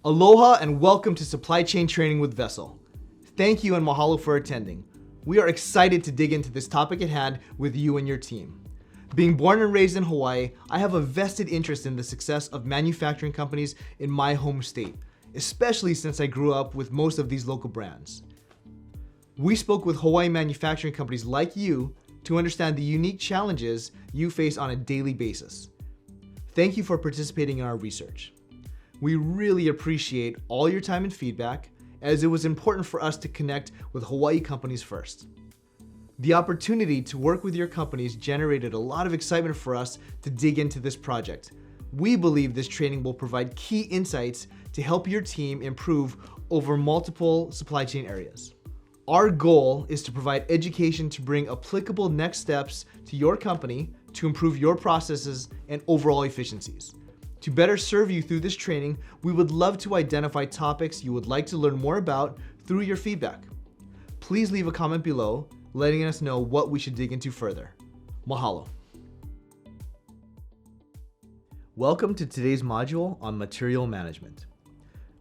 Aloha and welcome to Supply Chain Training with Vessel. Thank you and mahalo for attending. We are excited to dig into this topic at hand with you and your team. Being born and raised in Hawaii, I have a vested interest in the success of manufacturing companies in my home state, especially since I grew up with most of these local brands. We spoke with Hawaii manufacturing companies like you to understand the unique challenges you face on a daily basis. Thank you for participating in our research. We really appreciate all your time and feedback, as it was important for us to connect with Hawaii companies first. The opportunity to work with your companies generated a lot of excitement for us to dig into this project. We believe this training will provide key insights to help your team improve over multiple supply chain areas. Our goal is to provide education to bring applicable next steps to your company to improve your processes and overall efficiencies. To better serve you through this training, we would love to identify topics you would like to learn more about through your feedback. Please leave a comment below, letting us know what we should dig into further. Mahalo. Welcome to today's module on material management.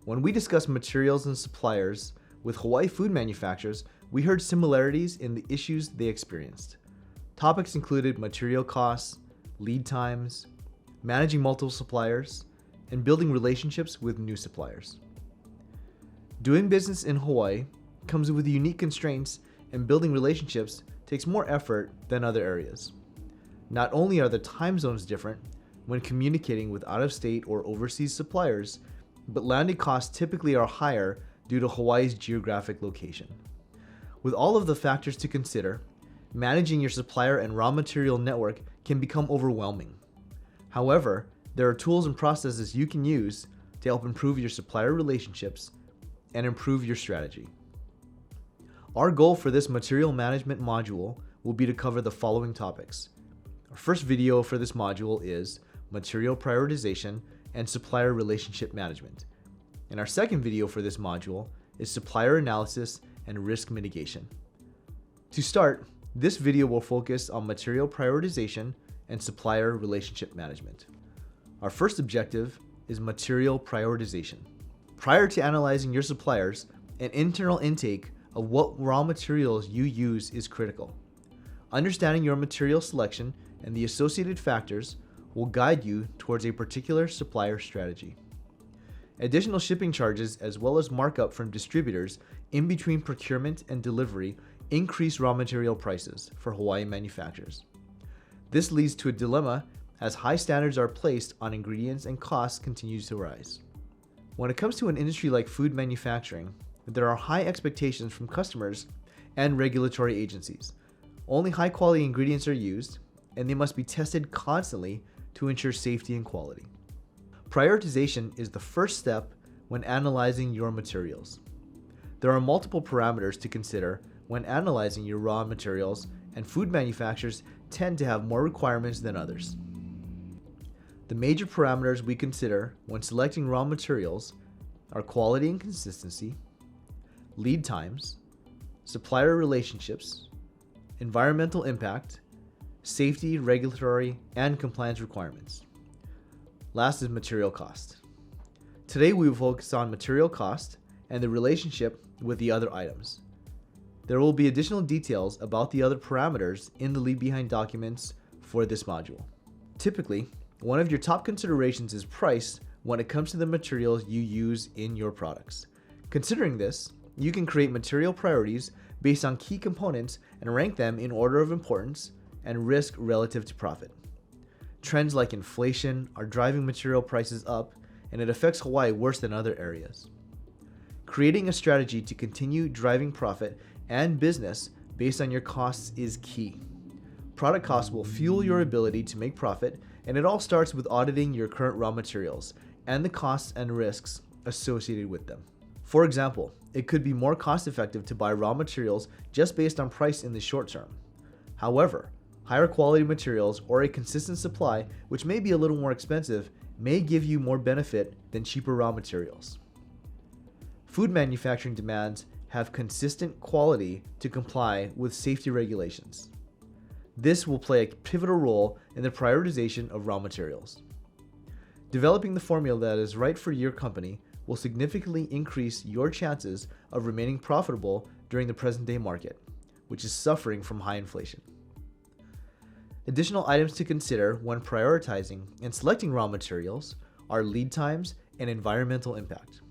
When we discussed materials and suppliers with Hawaii food manufacturers, we heard similarities in the issues they experienced. Topics included material costs, lead times, managing multiple suppliers, and building relationships with new suppliers. Doing business in Hawaii comes with unique constraints, and building relationships takes more effort than other areas. Not only are the time zones different when communicating with out-of-state or overseas suppliers, but landing costs typically are higher due to Hawaii's geographic location. With all of the factors to consider, managing your supplier and raw material network can become overwhelming. However, there are tools and processes you can use to help improve your supplier relationships and improve your strategy. Our goal for this material management module will be to cover the following topics. Our first video for this module is material prioritization and supplier relationship management. And our second video for this module is supplier analysis and risk mitigation. To start, this video will focus on material prioritization and supplier relationship management. Our first objective is material prioritization. Prior to analyzing your suppliers, an internal intake of what raw materials you use is critical. Understanding your material selection and the associated factors will guide you towards a particular supplier strategy. Additional shipping charges as well as markup from distributors in between procurement and delivery increase raw material prices for Hawaii manufacturers. This leads to a dilemma as high standards are placed on ingredients and costs continue to rise. When it comes to an industry like food manufacturing, there are high expectations from customers and regulatory agencies. Only high quality ingredients are used, and they must be tested constantly to ensure safety and quality. Prioritization is the first step when analyzing your materials. There are multiple parameters to consider when analyzing your raw materials, and food manufacturers tend to have more requirements than others. The major parameters we consider when selecting raw materials are quality and consistency, lead times, supplier relationships, environmental impact, safety, regulatory, and compliance requirements. Last is material cost. Today we will focus on material cost and the relationship with the other items. There will be additional details about the other parameters in the leave behind documents for this module. Typically, one of your top considerations is price when it comes to the materials you use in your products. Considering this, you can create material priorities based on key components and rank them in order of importance and risk relative to profit. Trends like inflation are driving material prices up, and it affects Hawaii worse than other areas. Creating a strategy to continue driving profit and business based on your costs is key. Product costs will fuel your ability to make profit, and it all starts with auditing your current raw materials and the costs and risks associated with them. For example, it could be more cost effective to buy raw materials just based on price in the short term. However, higher quality materials or a consistent supply, which may be a little more expensive, may give you more benefit than cheaper raw materials. Food manufacturing demands have consistent quality to comply with safety regulations. This will play a pivotal role in the prioritization of raw materials. Developing the formula that is right for your company will significantly increase your chances of remaining profitable during the present day market, which is suffering from high inflation. Additional items to consider when prioritizing and selecting raw materials are lead times and environmental impact.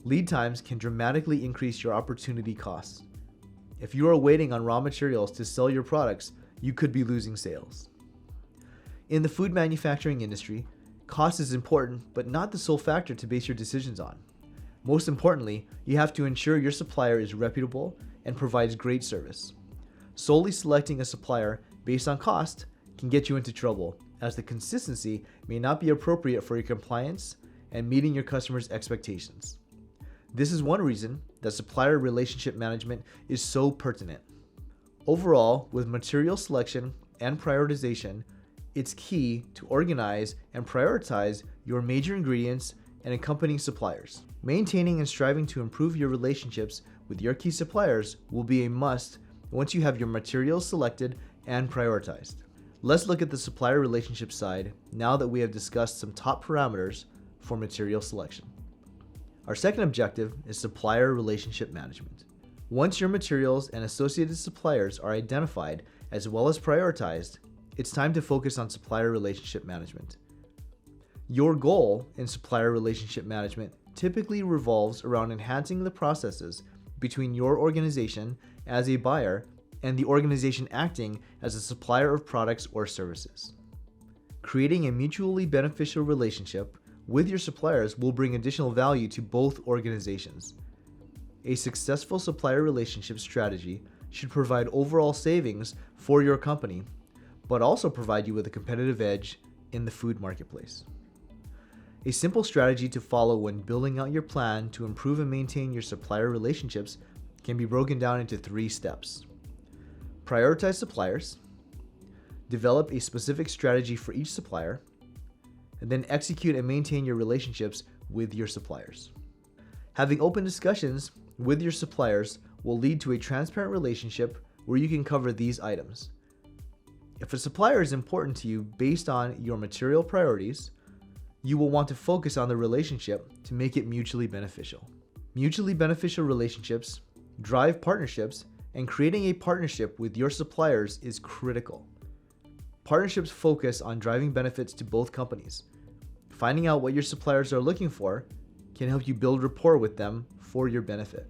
Lead times can dramatically increase your opportunity costs. If you are waiting on raw materials to sell your products, you could be losing sales. In the food manufacturing industry, cost is important, but not the sole factor to base your decisions on. Most importantly, you have to ensure your supplier is reputable and provides great service. Solely selecting a supplier based on cost can get you into trouble, as the consistency may not be appropriate for your compliance and meeting your customers' expectations. This is one reason that supplier relationship management is so pertinent. Overall, with material selection and prioritization, it's key to organize and prioritize your major ingredients and accompanying suppliers. Maintaining and striving to improve your relationships with your key suppliers will be a must once you have your materials selected and prioritized. Let's look at the supplier relationship side now that we have discussed some top parameters for material selection. Our second objective is supplier relationship management. Once your materials and associated suppliers are identified as well as prioritized, it's time to focus on supplier relationship management. Your goal in supplier relationship management typically revolves around enhancing the processes between your organization as a buyer and the organization acting as a supplier of products or services. Creating a mutually beneficial relationship with your suppliers will bring additional value to both organizations. A successful supplier relationship strategy should provide overall savings for your company, but also provide you with a competitive edge in the food marketplace. A simple strategy to follow when building out your plan to improve and maintain your supplier relationships can be broken down into 3 steps. Prioritize suppliers, develop a specific strategy for each supplier, and then execute and maintain your relationships with your suppliers. Having open discussions with your suppliers will lead to a transparent relationship where you can cover these items. If a supplier is important to you based on your material priorities, you will want to focus on the relationship to make it mutually beneficial. Mutually beneficial relationships drive partnerships, and creating a partnership with your suppliers is critical. Partnerships focus on driving benefits to both companies. Finding out what your suppliers are looking for can help you build rapport with them for your benefit.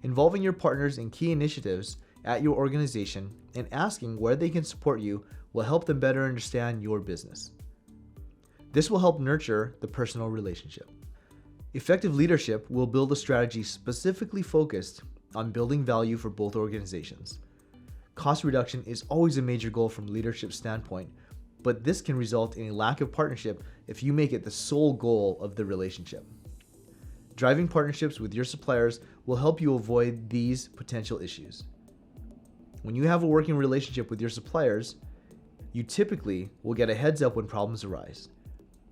Involving your partners in key initiatives at your organization and asking where they can support you will help them better understand your business. This will help nurture the personal relationship. Effective leadership will build a strategy specifically focused on building value for both organizations. Cost reduction is always a major goal from a leadership standpoint, but this can result in a lack of partnership if you make it the sole goal of the relationship. Driving partnerships with your suppliers will help you avoid these potential issues. When you have a working relationship with your suppliers, you typically will get a heads up when problems arise.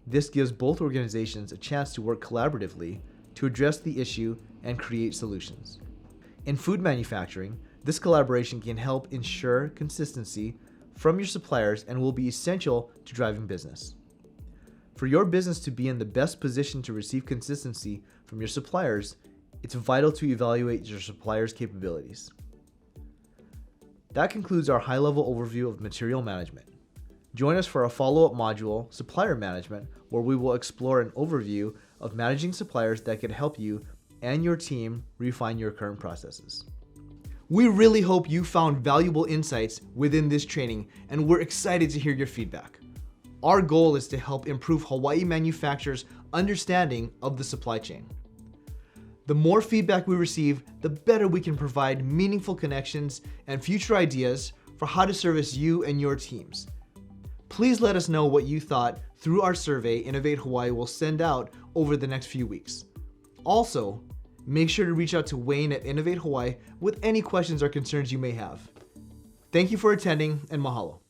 This gives both organizations a chance to work collaboratively to address the issue and create solutions. In food manufacturing, this collaboration can help ensure consistency from your suppliers and will be essential to driving business. For your business to be in the best position to receive consistency from your suppliers, it's vital to evaluate your suppliers' capabilities. That concludes our high-level overview of material management. Join us for a follow-up module, Supplier Management, where we will explore an overview of managing suppliers that can help you and your team refine your current processes. We really hope you found valuable insights within this training, and we're excited to hear your feedback. Our goal is to help improve Hawaii manufacturers' understanding of the supply chain. The more feedback we receive, the better we can provide meaningful connections and future ideas for how to service you and your teams. Please let us know what you thought through our survey Innovate Hawaii will send out over the next few weeks. Also, make sure to reach out to Wayne at Innovate Hawaii with any questions or concerns you may have. Thank you for attending, and mahalo.